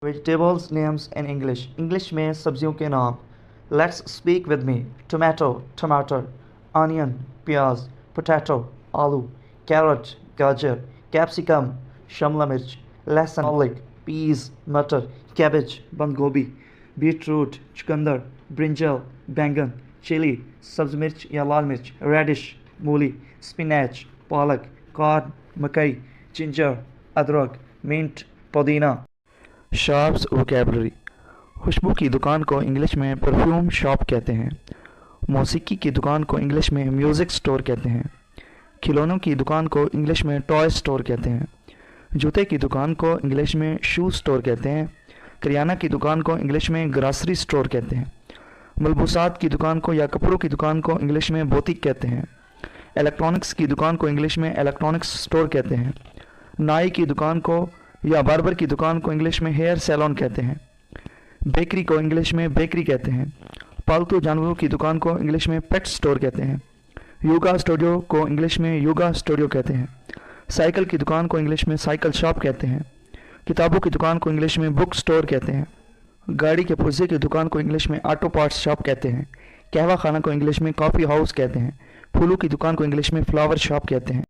Vegetables names in English. English में सब्जियों के नाम. Let's speak with me. Tomato, tomato. Onion, प्याज. Potato, आलू. Carrot, गाजर. Capsicum, शिमला मिर्च. Lehsun, garlic. Peas, मटर. Cabbage, बंद गोभी. Beetroot, चुकंदर. Brinjal, बैंगन. Chili, सब्ज मिर्च या लाल मिर्च. Radish, मूली. Spinach, पालक. Corn, मकई. Ginger, अदरक. Mint, पुदीना. Shops vocabulary. खुशबू की दुकान को इंग्लिश में परफ्यूम शॉप कहते हैं. मौसीकी की दुकान को इंग्लिश में म्यूज़िक स्टोर कहते हैं. खिलौनों की दुकान को इंग्लिश में टॉय स्टोर कहते हैं. जूते की दुकान को इंग्लिश में शू स्टोर कहते हैं. करियाना की दुकान को इंग्लिश में ग्रासरी स्टोर कहते हैं. मलबूसात की दुकान को या कपड़ों की दुकान को इंग्लिश में बोतिक कहते हैं. इलेक्ट्रॉनिक्स की दुकान को इंग्लिश में इलेक्ट्रॉनिक्स स्टोर कहते हैं. नाई की दुकान को या बार्बर की दुकान को इंग्लिश में हेयर सैलून कहते हैं. बेकरी को इंग्लिश में बेकरी कहते हैं. पालतू जानवरों की दुकान को इंग्लिश में पेट स्टोर कहते हैं. योगा स्टूडियो को इंग्लिश में योगा स्टूडियो कहते हैं. साइकिल की दुकान को इंग्लिश में साइकिल शॉप कहते हैं. किताबों की दुकान को इंग्लिश में बुक स्टोर कहते हैं. गाड़ी के पुर्जे की दुकान को इंग्लिश में ऑटो पार्ट्स शॉप कहते हैं. कहवा खाना को इंग्लिश में कॉफ़ी हाउस कहते हैं. फूलों की दुकान को इंग्लिश में फ्लावर शॉप कहते हैं.